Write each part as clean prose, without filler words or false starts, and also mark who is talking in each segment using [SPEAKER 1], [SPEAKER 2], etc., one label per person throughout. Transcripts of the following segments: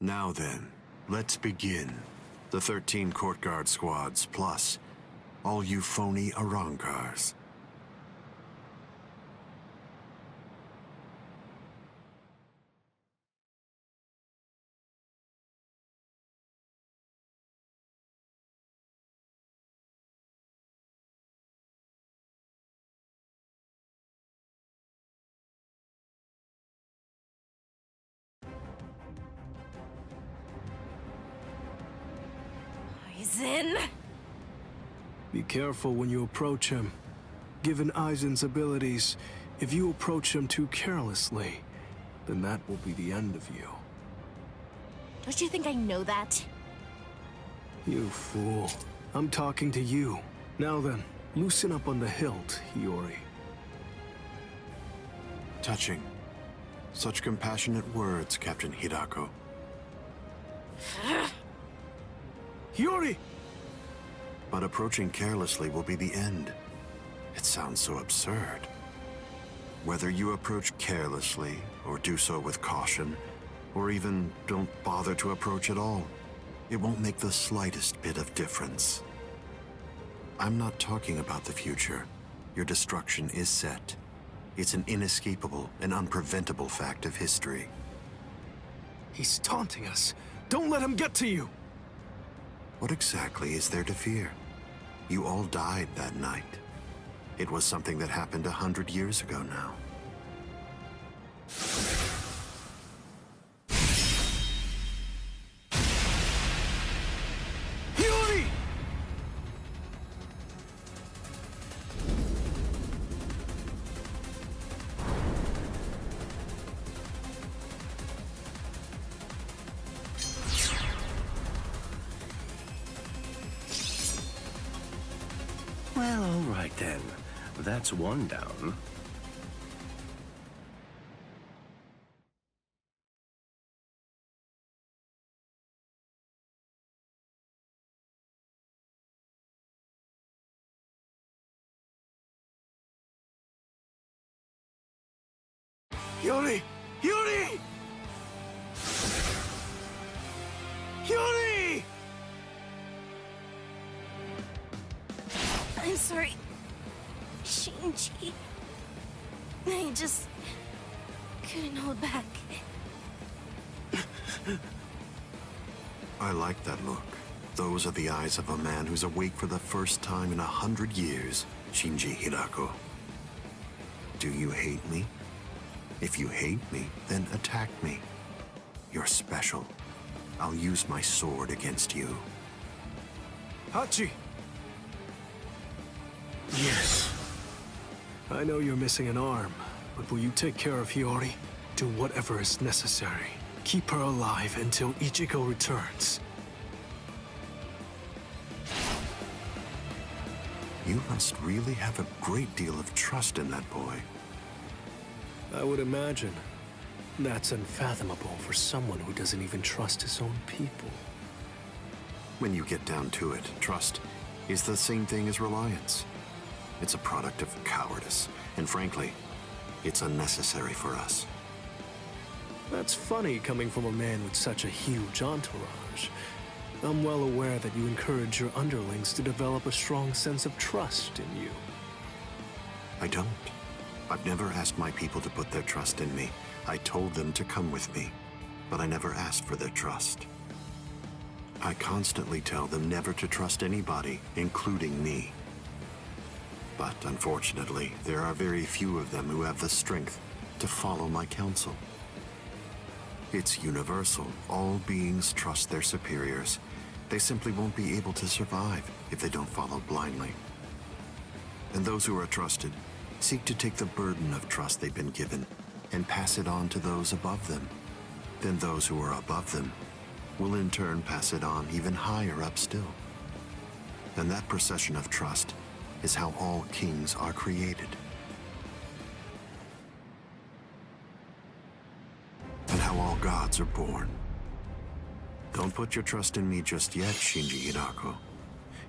[SPEAKER 1] Now then, let's begin. The 13 court guard squads, plus all you phony Arankars.
[SPEAKER 2] Aizen!
[SPEAKER 3] Be careful when you approach him. Given Aizen's abilities, if you approach him too carelessly, then that will be the end of you.
[SPEAKER 2] Don't you think I know that?
[SPEAKER 3] You fool. I'm talking to you. Now then, loosen up on the hilt, Hiyori.
[SPEAKER 1] Touching. Such compassionate words, Captain Hidako.
[SPEAKER 3] Hiyori!
[SPEAKER 1] But approaching carelessly will be the end. It sounds so absurd. Whether you approach carelessly, or do so with caution, or even don't bother to approach at all, it won't make the slightest bit of difference. I'm not talking about the future. Your destruction is set. It's an inescapable and unpreventable fact of history.
[SPEAKER 3] He's taunting us. Don't let him get to you!
[SPEAKER 1] What exactly is there to fear? You all died that night. It was something that happened 100 years ago now.
[SPEAKER 3] Hiyori!
[SPEAKER 4] Well, all right then. That's one down.
[SPEAKER 3] Hiyori! Hiyori! Hiyori!
[SPEAKER 2] I'm sorry, Shinji. I just couldn't hold back.
[SPEAKER 1] I like that look. Those are the eyes of a man who's awake for the first time in 100 years, Shinji Hidako. Do you hate me? If you hate me, then attack me. You're special. I'll use my sword against you.
[SPEAKER 3] Hachi!
[SPEAKER 4] Yes.
[SPEAKER 3] I know you're missing an arm, but will you take care of Hiyori? Do whatever is necessary. Keep her alive until Ichigo returns.
[SPEAKER 1] You must really have a great deal of trust in that boy.
[SPEAKER 3] I would imagine. That's unfathomable for someone who doesn't even trust his own people.
[SPEAKER 1] When you get down to it, trust is the same thing as reliance. It's a product of cowardice, and frankly, it's unnecessary for us.
[SPEAKER 3] That's funny coming from a man with such a huge entourage. I'm well aware that you encourage your underlings to develop a strong sense of trust in you.
[SPEAKER 1] I don't. I've never asked my people to put their trust in me. I told them to come with me, but I never asked for their trust. I constantly tell them never to trust anybody, including me. But unfortunately, there are very few of them who have the strength to follow my counsel. It's universal. All beings trust their superiors. They simply won't be able to survive if they don't follow blindly. And those who are trusted seek to take the burden of trust they've been given and pass it on to those above them. Then those who are above them will in turn pass it on even higher up still. And that procession of trust is how all kings are created. And how all gods are born. Don't put your trust in me just yet, Shinji Hidako.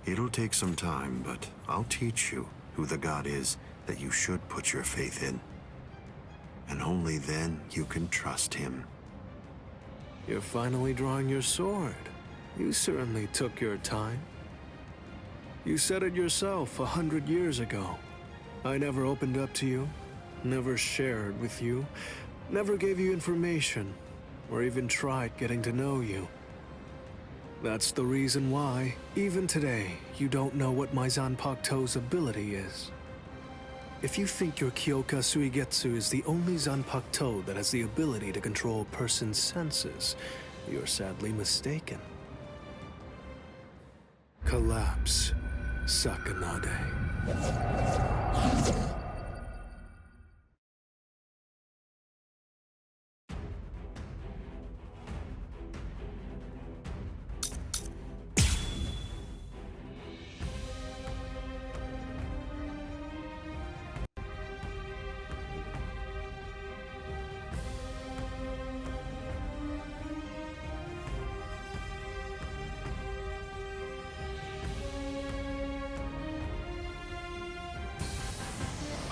[SPEAKER 1] It'll take some time, but I'll teach you who the god is that you should put your faith in. And only then you can trust him.
[SPEAKER 3] You're finally drawing your sword. You certainly took your time. You said it yourself 100 years ago. I never opened up to you, never shared with you, never gave you information, or even tried getting to know you. That's the reason why, even today, you don't know what my Zanpakuto's ability is. If you think your Kyoka Suigetsu is the only Zanpakuto that has the ability to control a person's senses, you're sadly mistaken. Collapse, Sakanade.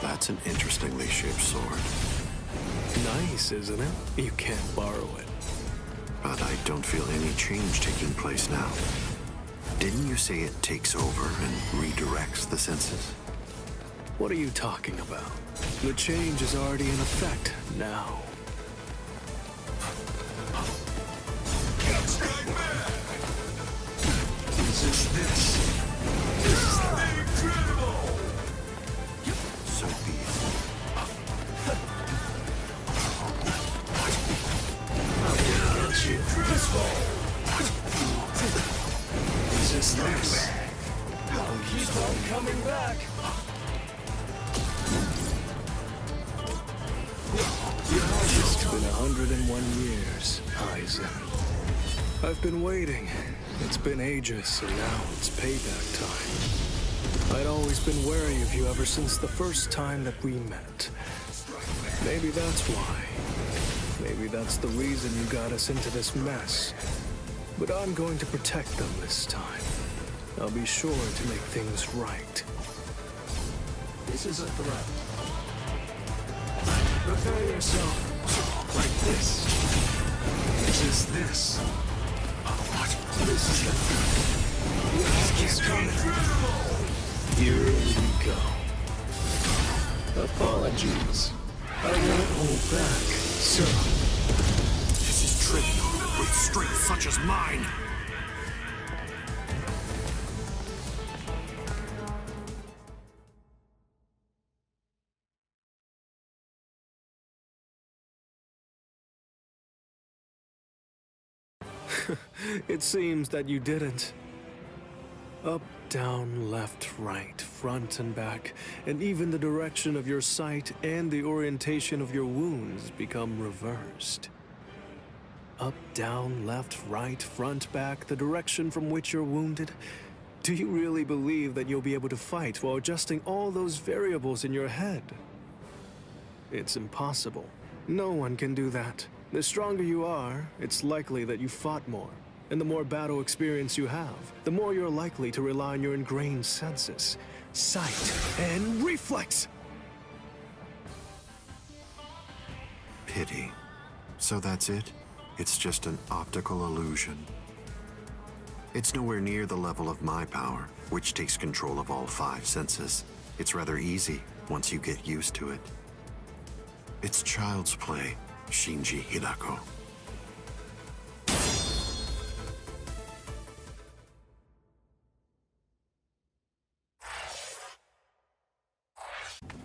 [SPEAKER 1] That's an interestingly shaped sword.
[SPEAKER 3] Nice, isn't it? You can't borrow it.
[SPEAKER 1] But I don't feel any change taking place now. Didn't you say it takes over and redirects the senses?
[SPEAKER 3] What are you talking about? The change is already in effect now.
[SPEAKER 5] Resist this. This is incredible.
[SPEAKER 1] So be it.
[SPEAKER 5] Get you. This way. Resist this.
[SPEAKER 3] I'll keep on coming back. It's been 101 years, Aizen. I've been waiting. It's been ages, and now it's payback time. I'd always been wary of you ever since the first time that we met. Maybe that's why. Maybe that's the reason you got us into this mess. But I'm going to protect them this time. I'll be sure to make things right.
[SPEAKER 5] This is a threat. Prepare yourself. Like this. Resist this. What? This is the threat. This is incredible.
[SPEAKER 3] Here we go. Apologies. I won't hold back, sir.
[SPEAKER 1] This is trivial with strength such as mine.
[SPEAKER 3] It seems that you didn't. Up, down, left, right, front and back, and even the direction of your sight and the orientation of your wounds become reversed. Up, down, left, right, front, back, the direction from which you're wounded. Do you really believe that you'll be able to fight while adjusting all those variables in your head? It's impossible. No one can do that. The stronger you are, it's likely that you fought more. And the more battle experience you have, the more you're likely to rely on your ingrained senses, sight, and reflex.
[SPEAKER 1] Pity. So that's it? It's just an optical illusion. It's nowhere near the level of my power, which takes control of all 5 senses. It's rather easy once you get used to it. It's child's play, Shinji Hidako.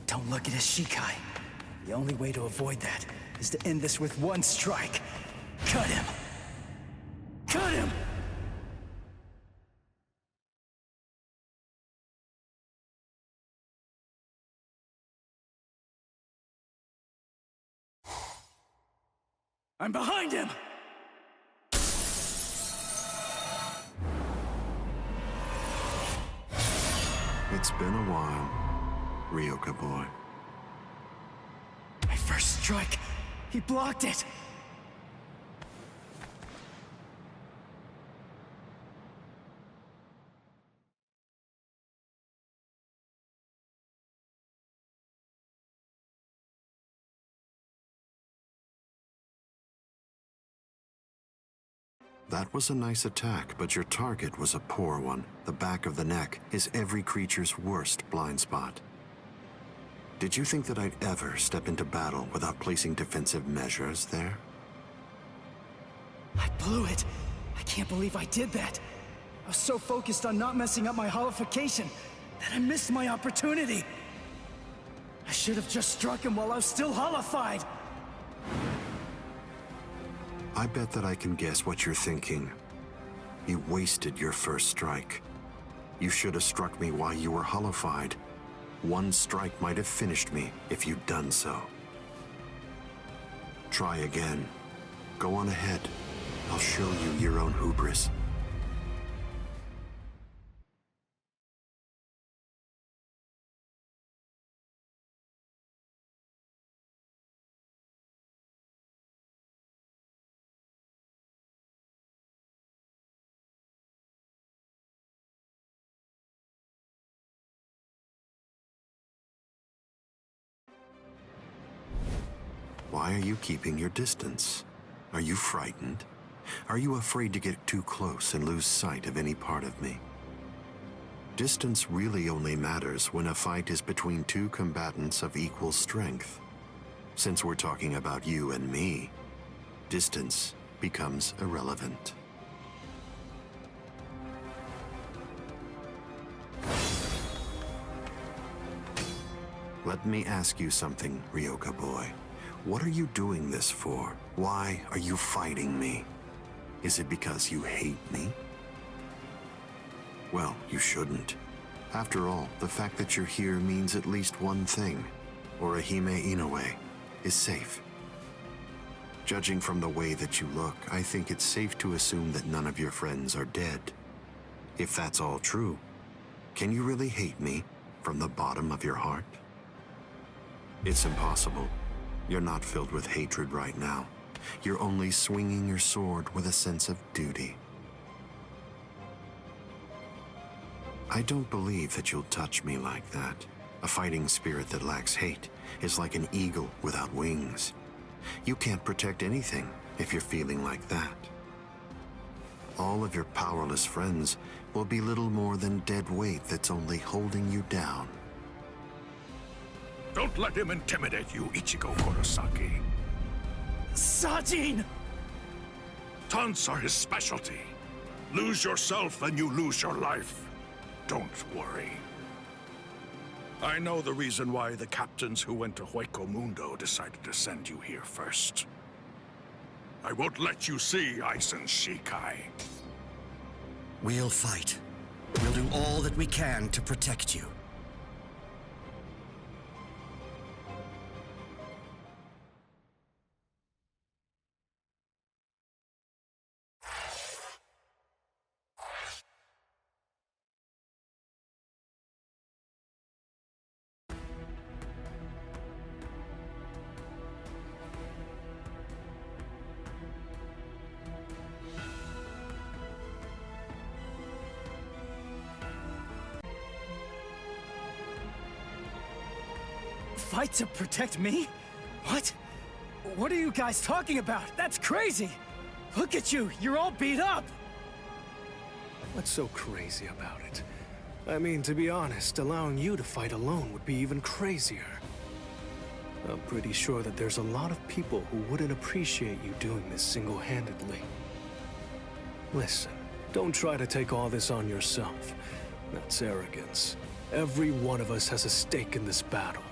[SPEAKER 6] Don't look at his Shikai. The only way to avoid that is to end this with one strike. Cut him! Cut him! I'm behind him!
[SPEAKER 1] It's been a while, Ryoka boy.
[SPEAKER 6] My first strike! He blocked it!
[SPEAKER 1] That was a nice attack, but your target was a poor one. The back of the neck is every creature's worst blind spot. Did you think that I'd ever step into battle without placing defensive measures there?
[SPEAKER 6] I blew it. I can't believe I did that. I was so focused on not messing up my holification that I missed my opportunity. I should have just struck him while I was still holified.
[SPEAKER 1] I bet that I can guess what you're thinking. You wasted your first strike. You should have struck me while you were holified. One strike might have finished me if you'd done so. Try again. Go on ahead. I'll show you your own hubris. Why are you keeping your distance? Are you frightened? Are you afraid to get too close and lose sight of any part of me? Distance really only matters when a fight is between two combatants of equal strength. Since we're talking about you and me, distance becomes irrelevant. Let me ask you something, Ryoka boy. What are you doing this for? Why are you fighting me? Is it because you hate me? Well, you shouldn't. After all, the fact that you're here means at least one thing. Orihime Inoue is safe. Judging from the way that you look, I think it's safe to assume that none of your friends are dead. If that's all true, can you really hate me from the bottom of your heart? It's impossible. You're not filled with hatred right now. You're only swinging your sword with a sense of duty. I don't believe that you'll touch me like that. A fighting spirit that lacks hate is like an eagle without wings. You can't protect anything if you're feeling like that. All of your powerless friends will be little more than dead weight that's only holding you down.
[SPEAKER 5] Don't let him intimidate you, Ichigo Kurosaki.
[SPEAKER 6] Sajin!
[SPEAKER 5] Taunts are his specialty. Lose yourself and you lose your life. Don't worry. I know the reason why the captains who went to Hueco Mundo decided to send you here first. I won't let you see Aizen Shikai.
[SPEAKER 7] We'll fight. We'll do all that we can to protect you.
[SPEAKER 6] Fight to protect me? What? What are you guys talking about? That's crazy! Look at you, you're all beat up!
[SPEAKER 3] What's so crazy about it? I mean, to be honest, allowing you to fight alone would be even crazier. I'm pretty sure that there's a lot of people who wouldn't appreciate you doing this single-handedly. Listen, don't try to take all this on yourself. That's arrogance. Every one of us has a stake in this battle.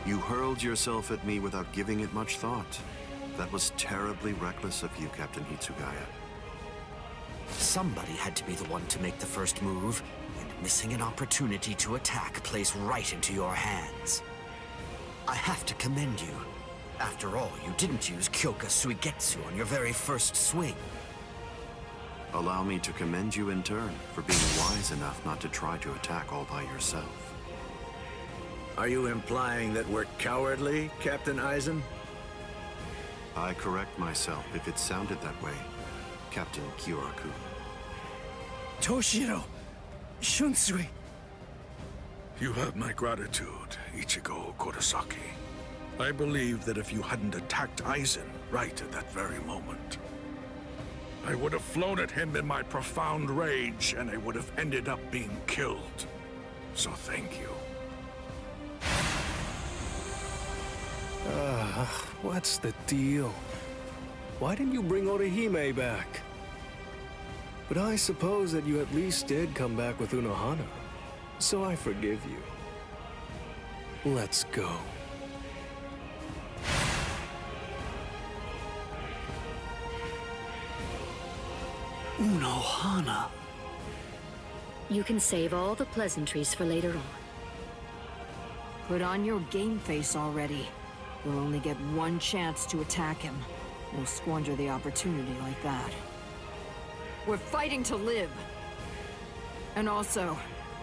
[SPEAKER 1] You hurled yourself at me without giving it much thought. That was terribly reckless of you, Captain Hitsugaya.
[SPEAKER 7] Somebody had to be the one to make the first move, and missing an opportunity to attack plays right into your hands. I have to commend you. After all, you didn't use Kyoka Suigetsu on your very first swing.
[SPEAKER 1] Allow me to commend you in turn for being wise enough not to try to attack all by yourself.
[SPEAKER 8] Are you implying that we're cowardly, Captain Aizen?
[SPEAKER 1] I correct myself if it sounded that way, Captain Kyoraku.
[SPEAKER 6] Toshiro! Shunsui!
[SPEAKER 5] You have my gratitude, Ichigo Kurosaki. I believe that if you hadn't attacked Aizen right at that very moment, I would have flown at him in my profound rage, and I would have ended up being killed. So thank you.
[SPEAKER 3] What's the deal? Why didn't you bring Orihime back? But I suppose that you at least did come back with Unohana, so I forgive you. Let's go.
[SPEAKER 6] Unohana.
[SPEAKER 9] You can save all the pleasantries for later on.
[SPEAKER 10] Put on your game face already. You'll only get one chance to attack him. You'll squander the opportunity like that. We're fighting to live. And also,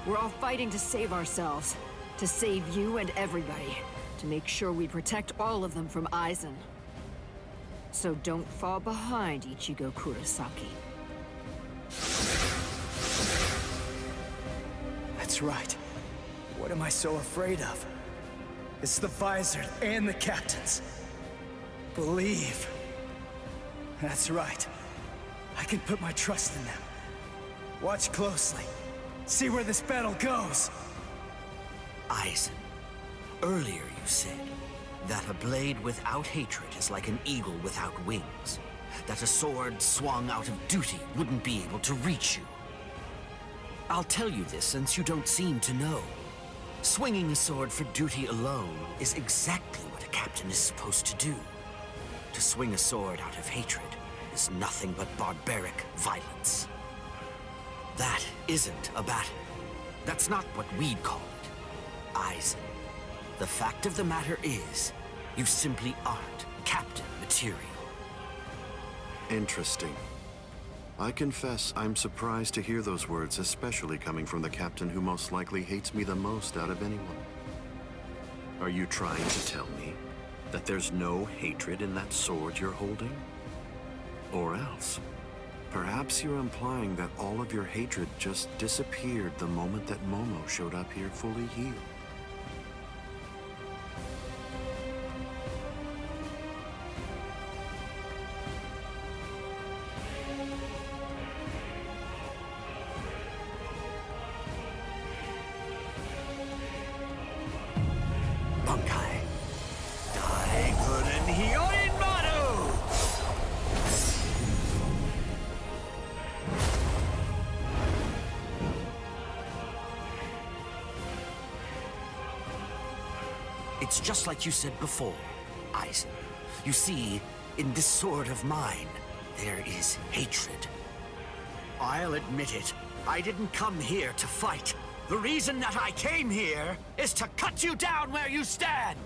[SPEAKER 10] we're all fighting to save ourselves. To save you and everybody. To make sure we protect all of them from Aizen. So don't fall behind, Ichigo Kurosaki.
[SPEAKER 6] That's right. What am I so afraid of? It's the Visor and the captains. Believe. That's right. I can put my trust in them. Watch closely. See where this battle goes.
[SPEAKER 7] Aizen, earlier you said that a blade without hatred is like an eagle without wings. That a sword swung out of duty wouldn't be able to reach you. I'll tell you this since you don't seem to know. Swinging a sword for duty alone is exactly what a captain is supposed to do. To swing a sword out of hatred is nothing but barbaric violence. That isn't a battle. That's not what we'd call it. Aizen, the fact of the matter is, you simply aren't captain material.
[SPEAKER 1] Interesting. I confess I'm surprised to hear those words, especially coming from the captain who most likely hates me the most out of anyone. Are you trying to tell me that there's no hatred in that sword you're holding? Or else, perhaps you're implying that all of your hatred just disappeared the moment that Momo showed up here fully healed.
[SPEAKER 7] It's just like you said before, Aizen. You see, in this sword of mine, there is hatred. I'll admit it. I didn't come here to fight. The reason that I came here is to cut you down where you stand!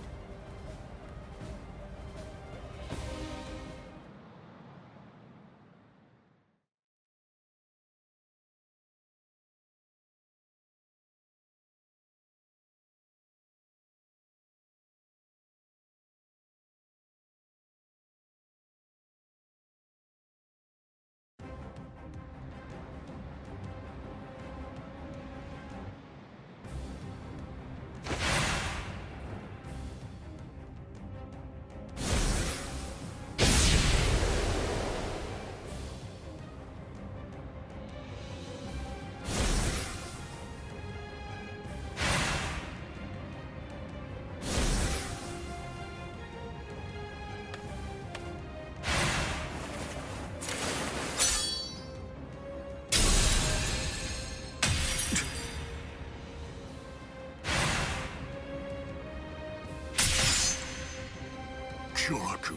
[SPEAKER 5] Kyoraku,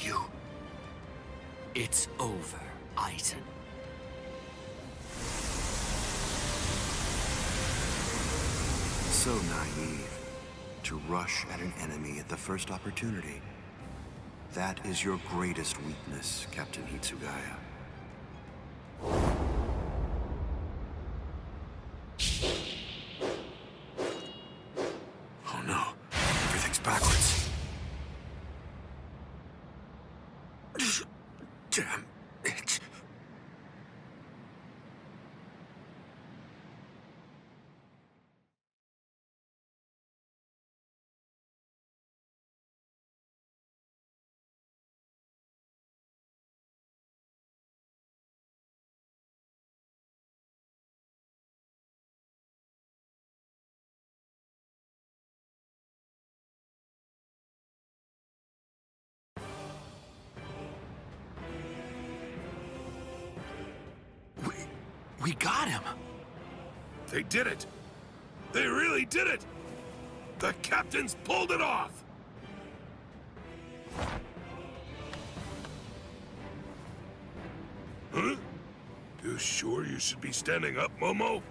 [SPEAKER 5] you...
[SPEAKER 7] It's over, Aizen.
[SPEAKER 1] So naive. To rush at an enemy at the first opportunity. That is your greatest weakness, Captain Hitsugaya.
[SPEAKER 5] Oh no, everything's backwards. Damn it. We got him! They did it! They really did it! The captains pulled it off! Huh? You sure you should be standing up, Momo?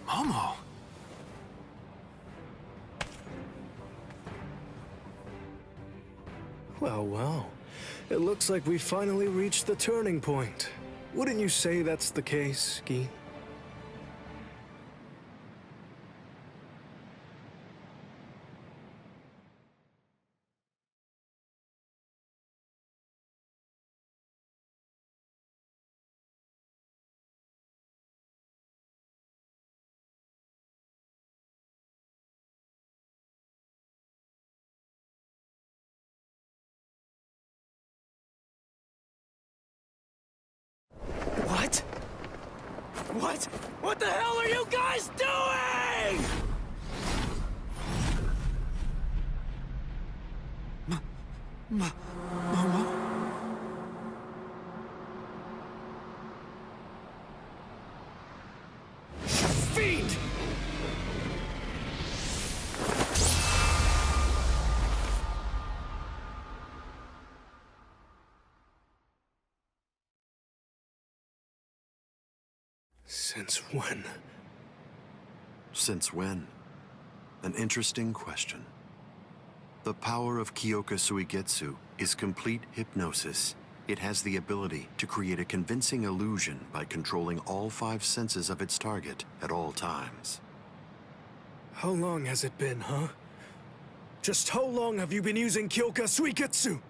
[SPEAKER 6] Momo?
[SPEAKER 3] Well, well. It looks like we finally reached the turning point. Wouldn't you say that's the case, Gi?
[SPEAKER 6] What? What? What the hell are you guys doing? Momo? Fiend!
[SPEAKER 3] Since when?
[SPEAKER 1] Since when? An interesting question. The power of Kyoka Suigetsu is complete hypnosis. It has the ability to create a convincing illusion by controlling all 5 senses of its target at all times.
[SPEAKER 3] How long has it been, huh? Just how long have you been using Kyoka Suigetsu?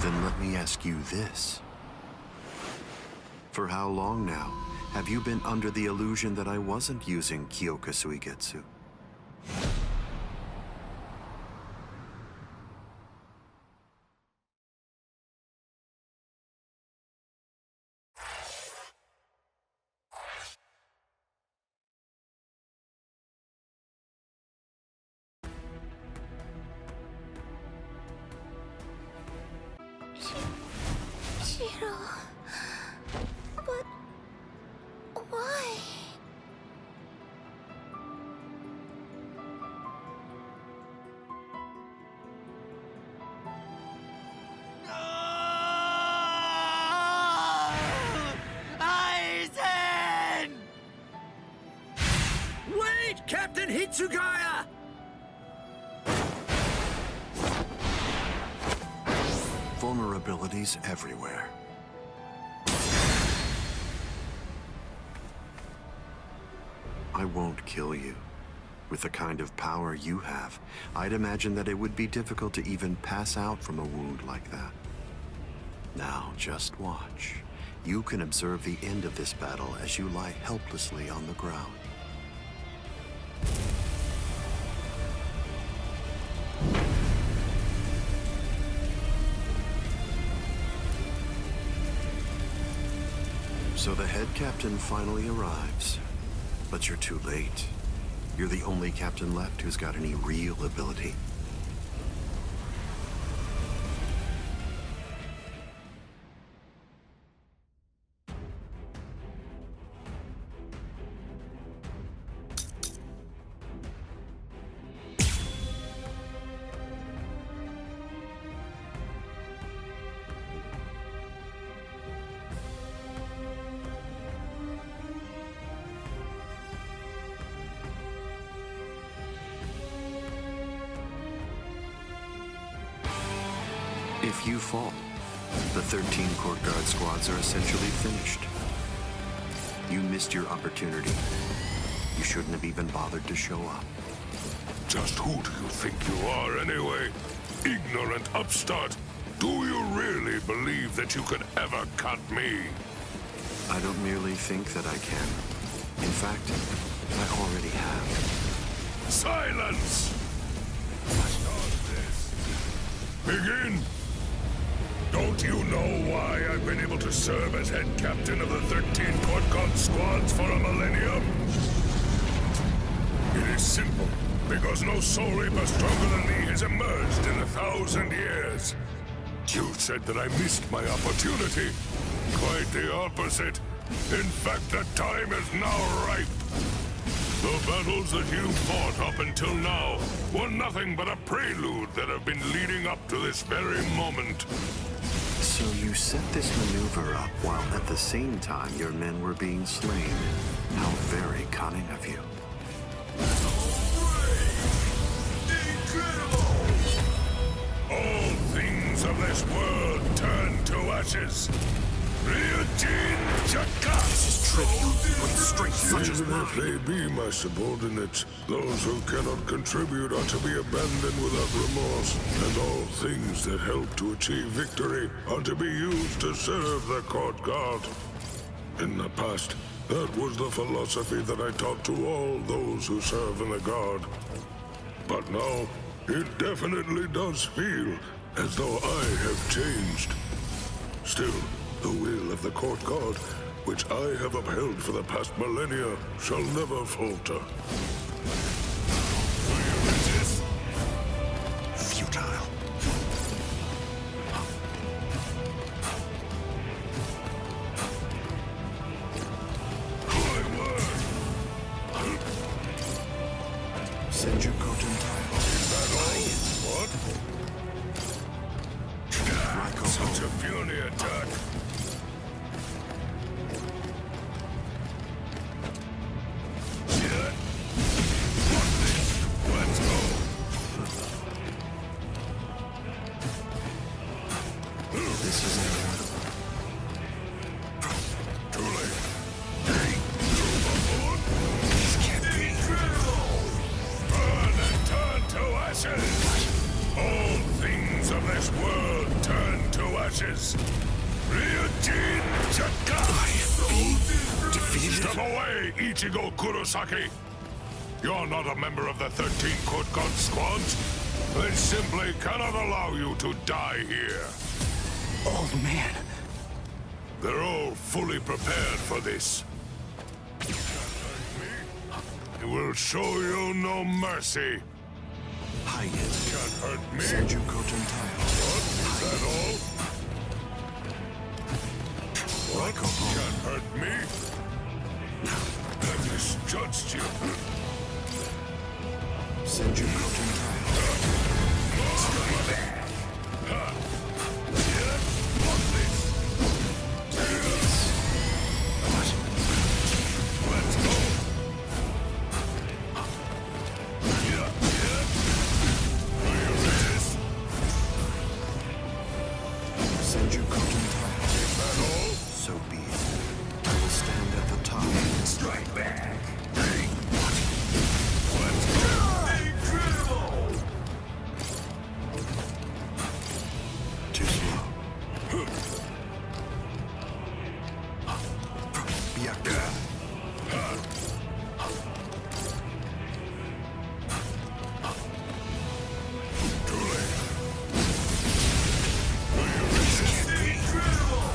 [SPEAKER 1] Then let me ask you this. For how long now have you been under the illusion that I wasn't using Kyoka Suigetsu?
[SPEAKER 2] Shiro... But... why?
[SPEAKER 6] Aizen!
[SPEAKER 8] Wait, Captain Hitsugaya!
[SPEAKER 1] Vulnerabilities everywhere. I won't kill you. With the kind of power you have, I'd imagine that it would be difficult to even pass out from a wound like that. Now, just watch. You can observe the end of this battle as you lie helplessly on the ground. So the head captain finally arrives. But you're too late. You're the only captain left who's got any real ability. If you fall, the 13 court guard squads are essentially finished. You missed your opportunity. You shouldn't have even bothered to show up.
[SPEAKER 5] Just who do you think you are, anyway? Ignorant upstart! Do you really believe that you could ever cut me?
[SPEAKER 1] I don't merely think that I can. In fact, I already have.
[SPEAKER 5] Silence! Start this. Begin! Don't Do you know why I've been able to serve as head captain of the 13 Court God squads for a millennium? It is simple. Because no soul reaper stronger than me has emerged in 1,000 years. You said that I missed my opportunity. Quite the opposite. In fact, the time is now ripe. The battles that you fought up until now were nothing but a prelude that have been leading up to this very moment.
[SPEAKER 1] So you set this maneuver up while at the same time your men were being slain. How very cunning of you.
[SPEAKER 5] All things of this world turn to ashes. Ryujin Chaka!
[SPEAKER 1] This is trivial with strength such as
[SPEAKER 5] Even if
[SPEAKER 1] mine.
[SPEAKER 5] they be my subordinates, those who cannot contribute are to be abandoned without remorse, and all things that help to achieve victory are to be used to serve the court guard. In the past, that was the philosophy that I taught to all those who serve in the guard. But now, it definitely does feel as though I have changed. Still, the will of the court guard, which I have upheld for the past millennia, shall never falter. Will you resist?
[SPEAKER 1] Futile.
[SPEAKER 5] My word!
[SPEAKER 1] Senju Kotentile.
[SPEAKER 5] Is that all? What? Such a puny attack. Shit. What's this? Let's go.
[SPEAKER 1] This is incredible.
[SPEAKER 5] Too late. Hey, you buffoon.
[SPEAKER 1] This can't be.
[SPEAKER 5] Burn and turn to ashes. All things of this world turn to ashes. Ryujin Chaka!
[SPEAKER 1] Defeated.
[SPEAKER 5] Step away, Ichigo Kurosaki! You're not a member of the 13 Court God squads. They simply cannot allow you to die here.
[SPEAKER 6] Old man.
[SPEAKER 5] They're all fully prepared for this. It will show you no mercy.
[SPEAKER 1] Hyatt.
[SPEAKER 5] Can't hurt me.
[SPEAKER 1] Senju Kotentile.
[SPEAKER 5] What? Is that all? What?
[SPEAKER 1] Raiko.
[SPEAKER 5] Can't hurt me. I misjudged you.
[SPEAKER 1] Senju Kotentile.
[SPEAKER 5] What's this? Let's go. Will you resist?
[SPEAKER 1] Senju Kotentile.
[SPEAKER 5] Is that all?
[SPEAKER 1] So be it. I will stand at the top.
[SPEAKER 5] Strike back. Let's go. Incredible.
[SPEAKER 1] Too slow. Byakuya.
[SPEAKER 5] Too late. Will you resist? Incredible.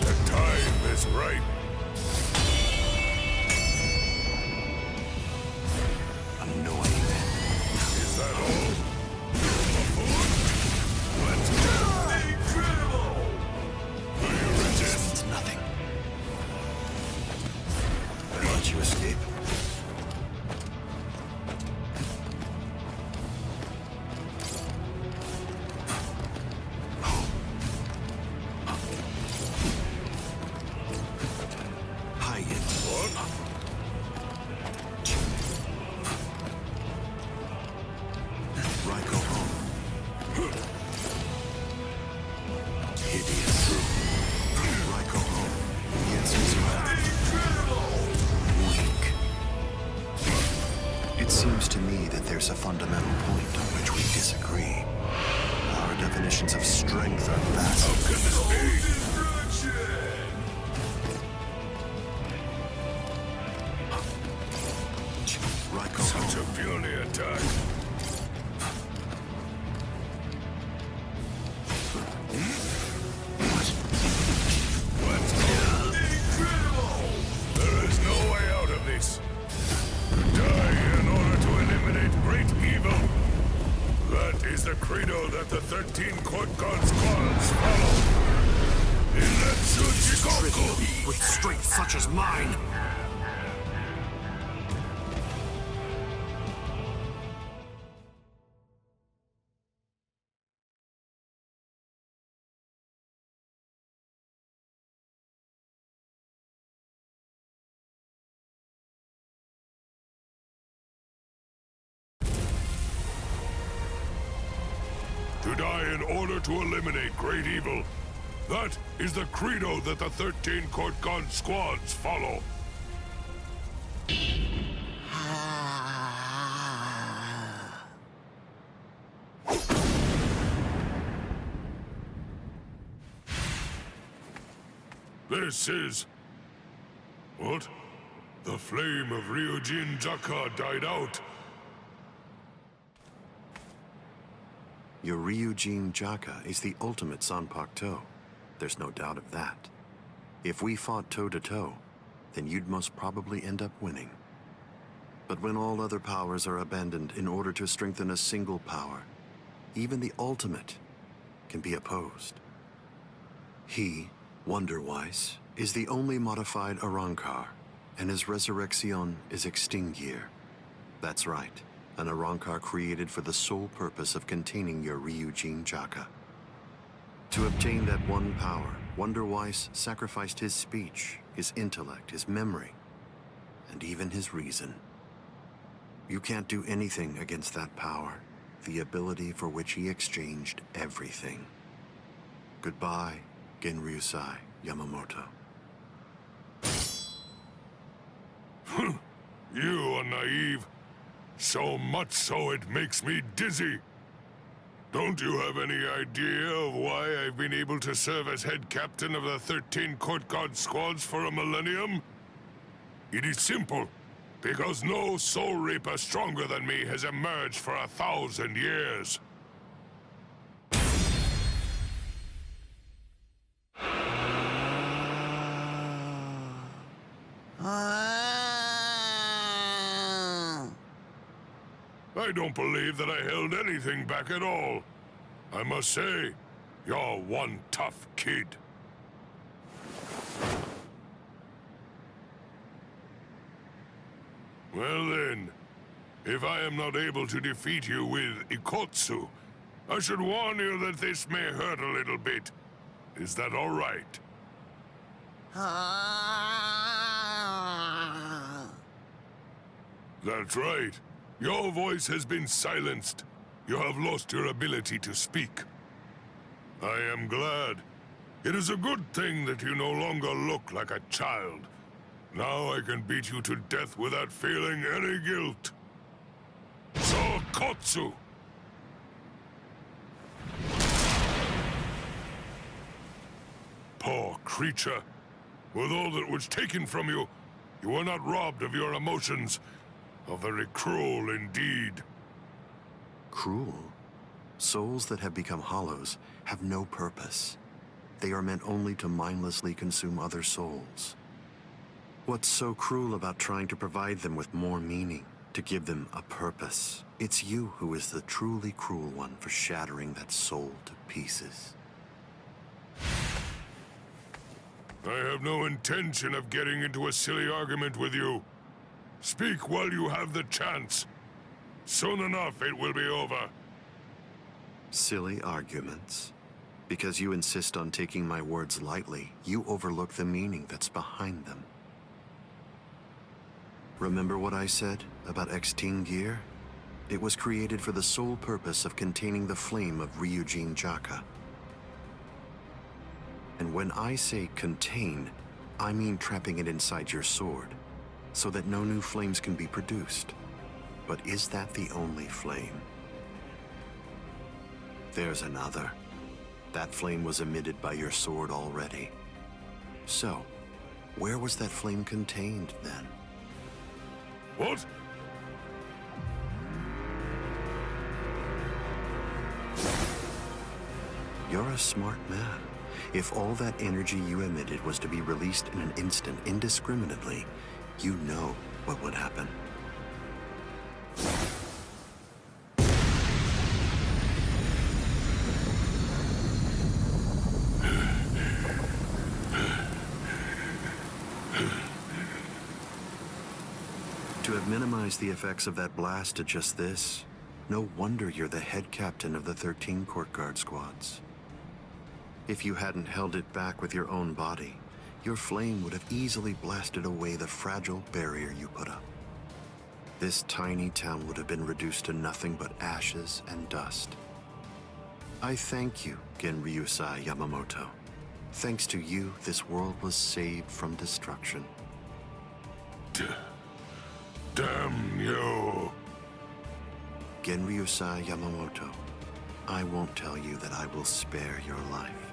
[SPEAKER 5] The time is right.
[SPEAKER 1] Annoying.
[SPEAKER 5] Is that all? Buffoon? Let's go! Incredible! Will you resist?
[SPEAKER 1] It's nothing. I let you escape. Hyatt.
[SPEAKER 5] What?
[SPEAKER 1] Raiko home. Hideous. Raiko home. Yes, he's weak. It seems to me that there's a fundamental point on which we disagree. Our definitions of strength are
[SPEAKER 5] How
[SPEAKER 1] vast.
[SPEAKER 5] can this be?
[SPEAKER 1] Raiko
[SPEAKER 5] Such
[SPEAKER 1] home.
[SPEAKER 5] a puny attack. is the credo that the 13 court gods follow. Inetsu
[SPEAKER 7] With strength such as mine!
[SPEAKER 5] To die in order to eliminate great evil. That is the credo that the 13 court god squads follow. This is... What? The flame of Ryujin Jaka died out.
[SPEAKER 1] Your Ryujin Jaka is the ultimate Zanpakuto. There's no doubt of that. If we fought toe-to-toe, then you'd most probably end up winning. But when all other powers are abandoned in order to strengthen a single power, even the ultimate can be opposed. He, Wonder-Weiss, is the only modified Arrancar, and his resurrection is Extinguir. That's right, an Arrancar created for the sole purpose of containing your Ryujin Jaka. To obtain that one power, Wonder-Weiss sacrificed his speech, his intellect, his memory, and even his reason. You can't do anything against that power, the ability for which he exchanged everything. Goodbye, Genryusai Yamamoto.
[SPEAKER 5] You are naive. So much so it makes me dizzy. Don't you have any idea of why I've been able to serve as head captain of the 13 court god squads for a millennium? It is simple. Because no soul reaper stronger than me has emerged for 1,000 years. I don't believe that I held anything back at all. I must say, you're one tough kid. Well then, if I am not able to defeat you with Ikotsu, I should warn you that this may hurt a little bit. Is that all right? That's right. Your voice has been silenced. You have lost your ability to speak. I am glad. It is a good thing that you no longer look like a child. Now I can beat you to death without feeling any guilt. Sokotsu! Poor creature. With all that was taken from you, you were not robbed of your emotions. How very cruel indeed.
[SPEAKER 1] Cruel? Souls that have become hollows have no purpose. They are meant only to mindlessly consume other souls. What's so cruel about trying to provide them with more meaning, to give them a purpose? It's you who is the truly cruel one for shattering that soul to pieces.
[SPEAKER 5] I have no intention of getting into a silly argument with you. Speak while you have the chance. Soon enough, it will be over.
[SPEAKER 1] Silly arguments? Because you insist on taking my words lightly, you overlook the meaning that's behind them. Remember what I said about Extinguir? It was created for the sole purpose of containing the flame of Ryujin Jaka. And when I say contain, I mean trapping it inside your sword, so that no new flames can be produced. But is that the only flame? There's another. That flame was emitted by your sword already. So, where was that flame contained then?
[SPEAKER 5] What?
[SPEAKER 1] You're a smart man. If all that energy you emitted was to be released in an instant indiscriminately, you know what would happen. I've minimized the effects of that blast to just this. No wonder you're the head captain of the 13 Court Guard squads. If you hadn't held it back with your own body, your flame would have easily blasted away the fragile barrier you put up. This tiny town would have been reduced to nothing but ashes and dust. I thank you, Genryusai Yamamoto. Thanks to you, this world was saved from destruction.
[SPEAKER 5] Damn you!
[SPEAKER 1] Genryusai Yamamoto, I won't tell you that I will spare your life.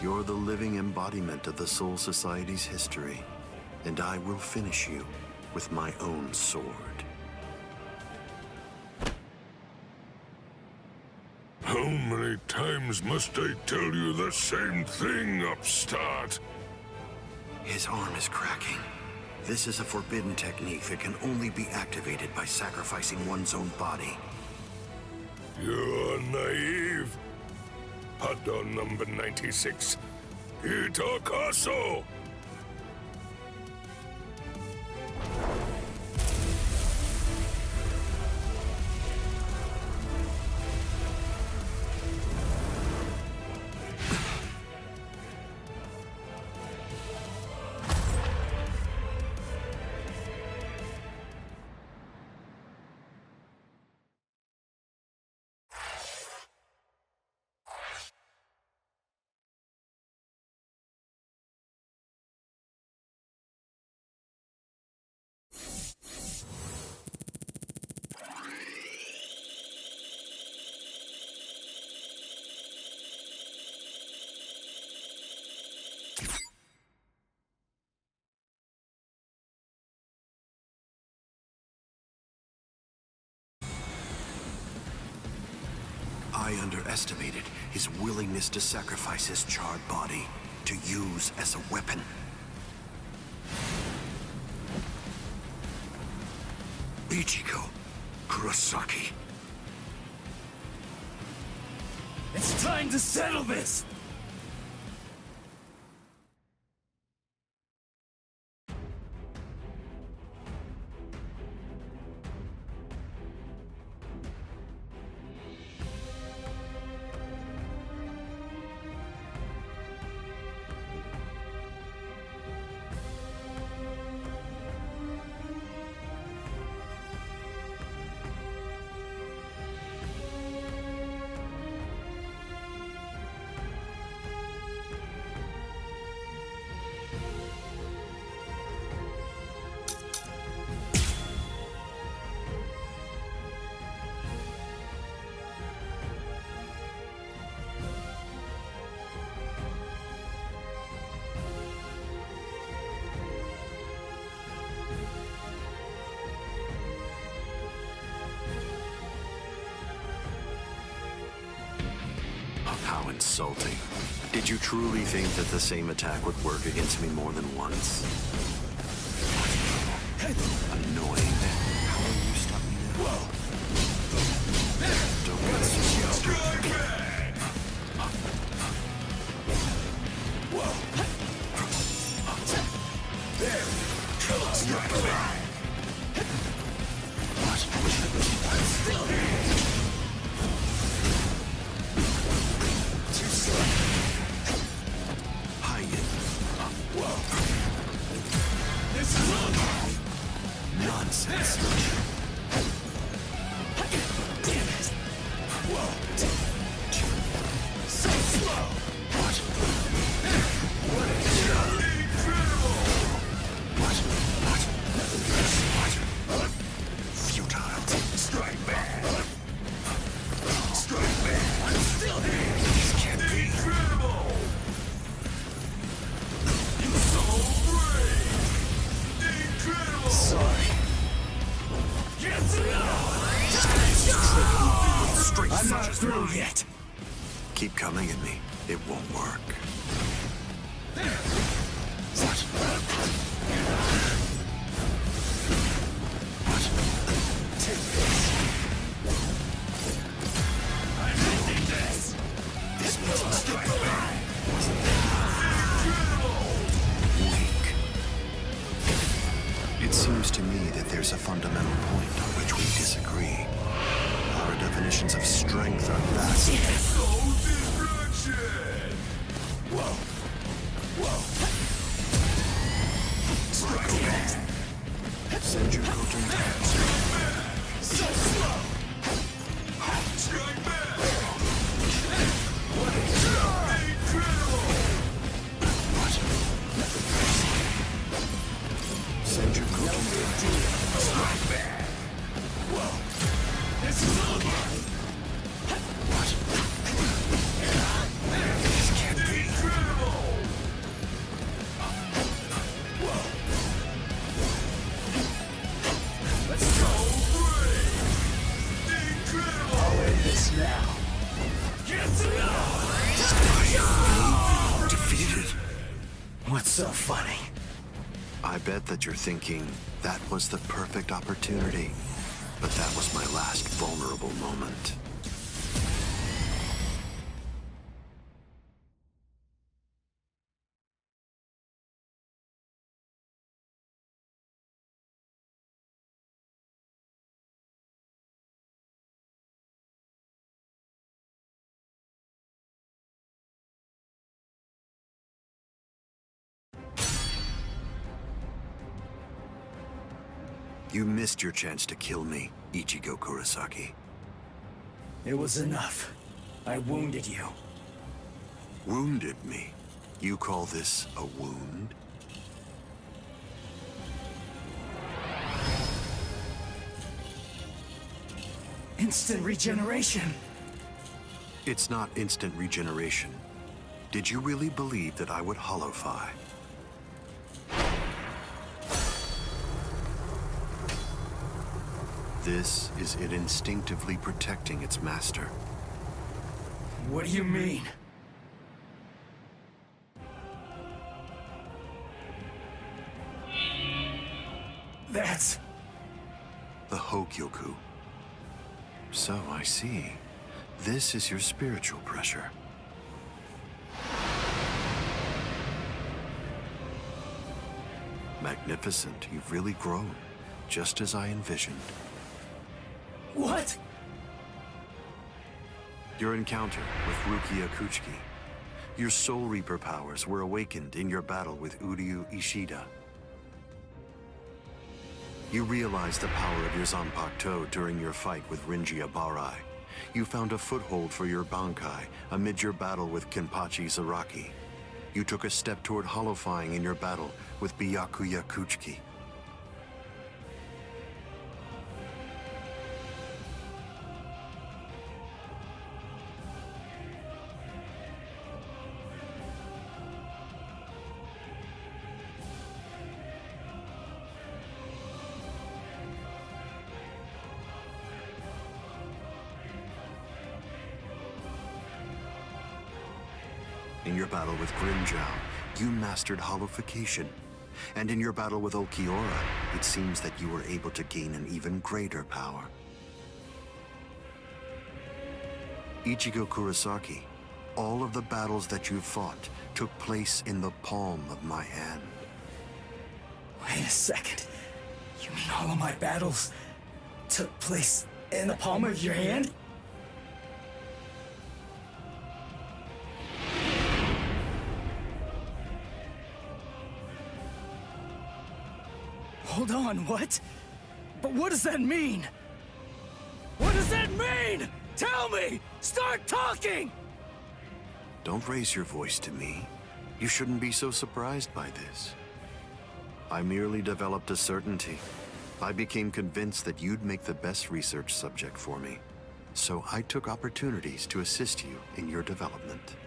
[SPEAKER 1] You're the living embodiment of the Soul Society's history, and I will finish you with my own sword.
[SPEAKER 5] How many times must I tell you the same thing, upstart?
[SPEAKER 1] His arm is cracking. This is a forbidden technique that can only be activated by sacrificing one's own body.
[SPEAKER 5] You're naive. Pardon number 96. Itokaso!
[SPEAKER 1] I underestimated his willingness to sacrifice his charred body to use as a weapon. Ichigo Kurosaki.
[SPEAKER 6] It's time to settle this!
[SPEAKER 1] How insulting. Did you truly think that the same attack would work against me more than once? Annoying. How will you stop me now? Whoa. Don't get so
[SPEAKER 6] I'm not through yet.
[SPEAKER 1] Keep coming at me. It won't work. It seems to me that there's
[SPEAKER 6] so funny.
[SPEAKER 1] I bet that you're thinking, that was the perfect opportunity. But that was my last vulnerable moment. You missed your chance to kill me, Ichigo Kurosaki.
[SPEAKER 6] It was enough. I wounded you.
[SPEAKER 1] Wounded me? You call this a wound?
[SPEAKER 6] Instant regeneration.
[SPEAKER 1] It's not instant regeneration. Did you really believe that I would holofy? This is it instinctively protecting its master.
[SPEAKER 6] What do you mean? That's...
[SPEAKER 1] The Hogyoku. So I see. This is your spiritual pressure. Magnificent. You've really grown, just as I envisioned.
[SPEAKER 6] What?
[SPEAKER 1] Your encounter with Rukia Kuchiki. Your Soul Reaper powers were awakened in your battle with Uryu Ishida. You realized the power of your Zanpakuto during your fight with Rinji Abarai. You found a foothold for your Bankai amid your battle with Kenpachi Zaraki. You took a step toward holofying in your battle with Byakuya Kuchiki. In your battle with Grimjow, you mastered holofication. And in your battle with Ulquiorra, it seems that you were able to gain an even greater power. Ichigo Kurosaki, all of the battles that you fought took place in the palm of my hand.
[SPEAKER 6] Wait a second. You mean all of my battles took place in the palm of your hand? Hold on, what? But what does that mean? What does that mean? Tell me! Start talking!
[SPEAKER 1] Don't raise your voice to me. You shouldn't be so surprised by this. I merely developed a certainty. I became convinced that you'd make the best research subject for me. So I took opportunities to assist you in your development.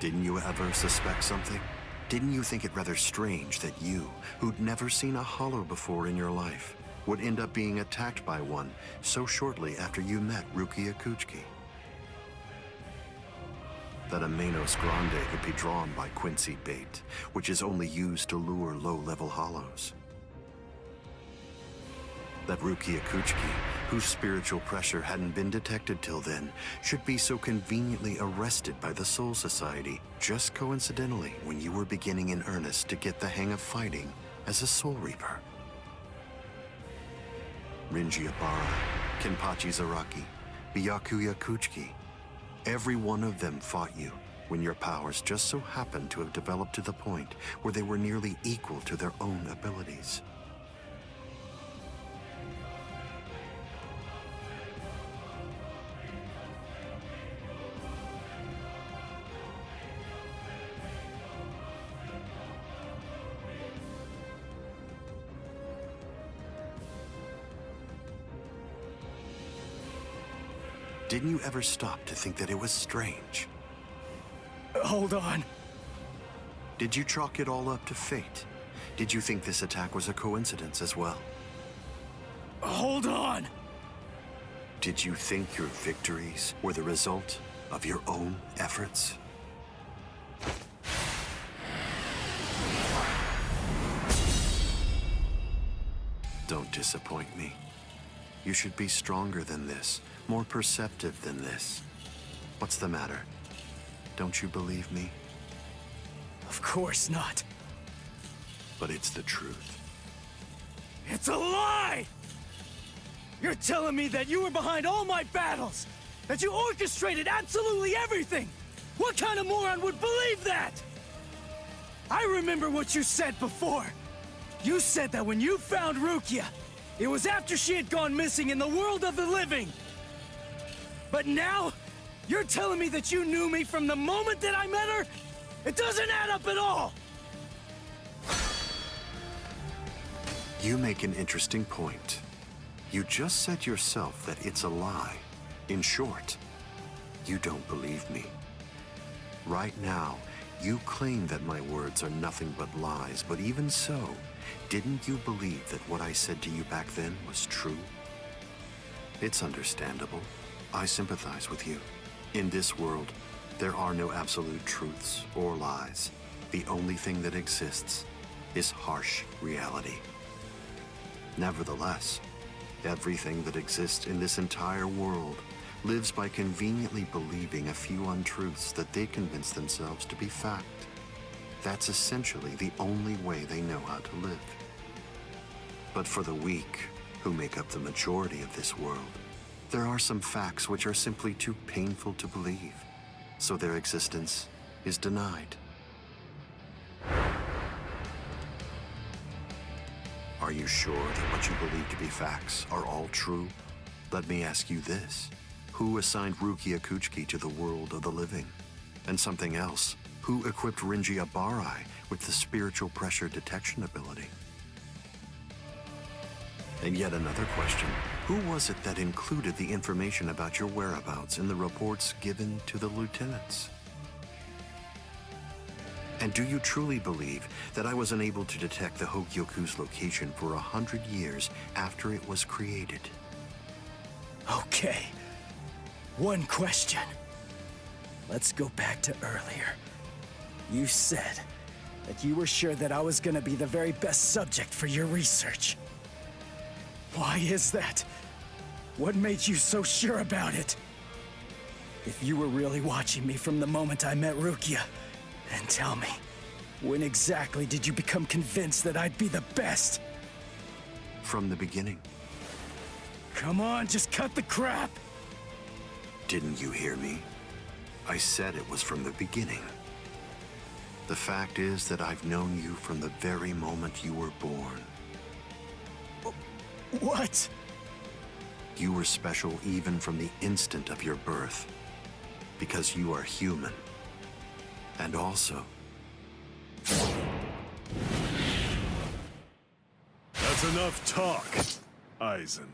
[SPEAKER 1] Didn't you ever suspect something? Didn't you think it rather strange that you, who'd never seen a hollow before in your life, would end up being attacked by one so shortly after you met Rukia Kuchiki? That a Manos Grande could be drawn by Quincy bait, which is only used to lure low-level hollows. That Rukia Kuchiki, whose spiritual pressure hadn't been detected till then, should be so conveniently arrested by the Soul Society just coincidentally when you were beginning in earnest to get the hang of fighting as a Soul Reaper. Rinji Abarai, Kenpachi Zaraki, Byakuya Kuchiki, every one of them fought you when your powers just so happened to have developed to the point where they were nearly equal to their own abilities. Didn't you ever stop to think that it was strange?
[SPEAKER 6] Hold on.
[SPEAKER 1] Did you chalk it all up to fate? Did you think this attack was a coincidence as well?
[SPEAKER 6] Hold on!
[SPEAKER 1] Did you think your victories were the result of your own efforts? Don't disappoint me. You should be stronger than this, more perceptive than this. What's the matter? Don't you believe me?
[SPEAKER 6] Of course not.
[SPEAKER 1] But it's the truth.
[SPEAKER 6] It's a lie! You're telling me that you were behind all my battles! That you orchestrated absolutely everything! What kind of moron would believe that? I remember what you said before. You said that when you found Rukia, it was after she had gone missing in the world of the living. But now, you're telling me that you knew me from the moment that I met her? It doesn't add up at all!
[SPEAKER 1] You make an interesting point. You just said yourself that it's a lie. In short, you don't believe me. Right now, you claim that my words are nothing but lies, but even so, didn't you believe that what I said to you back then was true? It's understandable. I sympathize with you. In this world, there are no absolute truths or lies. The only thing that exists is harsh reality. Nevertheless, everything that exists in this entire world lives by conveniently believing a few untruths that they convince themselves to be fact. That's essentially the only way they know how to live. But for the weak, who make up the majority of this world, there are some facts which are simply too painful to believe, so their existence is denied. Are you sure that what you believe to be facts are all true? Let me ask you this. Who assigned Rukia Kuchiki to the world of the living? And something else. Who equipped Rinji Abarai with the spiritual pressure detection ability? And yet another question. Who was it that included the information about your whereabouts in the reports given to the lieutenants? And do you truly believe that I was unable to detect the Hogyoku's location for 100 years after it was created?
[SPEAKER 6] Okay. One question. Let's go back to earlier. You said that you were sure that I was gonna be the very best subject for your research. Why is that? What made you so sure about it? If you were really watching me from the moment I met Rukia, then tell me, when exactly did you become convinced that I'd be the best?
[SPEAKER 1] From the beginning.
[SPEAKER 6] Come on, just cut the crap!
[SPEAKER 1] Didn't you hear me? I said it was from the beginning. The fact is that I've known you from the very moment you were born.
[SPEAKER 6] What?
[SPEAKER 1] You were special even from the instant of your birth. Because you are human. And also...
[SPEAKER 11] That's enough talk, Aizen.